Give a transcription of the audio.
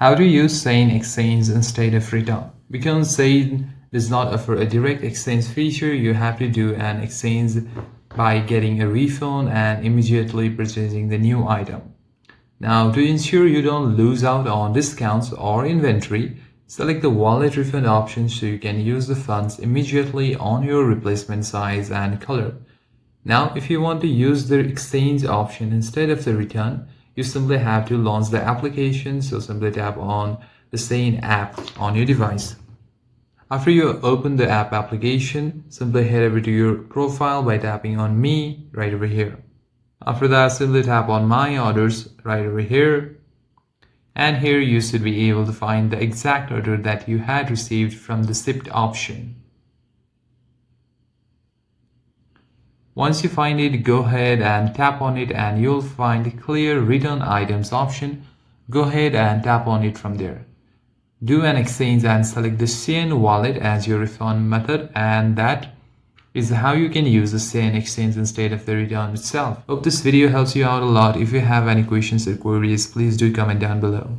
How to use SHEIN exchange instead of return. Because SHEIN does not offer a direct exchange feature, you have to do an exchange by getting a refund and immediately purchasing the new item. Now, to ensure you don't lose out on discounts or inventory, select the wallet refund option so you can use the funds immediately on your replacement size and color. Now, if you want to use the exchange option instead of the return, you simply have to launch the application, so simply tap on the SHEIN app on your device. After you open the app application, simply head over to your profile by tapping on Me right over here. After that, simply tap on My Orders right over here. And here you should be able to find the exact order that you had received from the shipped option. Once you find it, go ahead and tap on it and you'll find the clear return items option. Go ahead and tap on it from there. Do an exchange and select the SHEIN wallet as your refund method, and that is how you can use the SHEIN exchange instead of the return itself. Hope this video helps you out a lot. If you have any questions or queries, please do comment down below.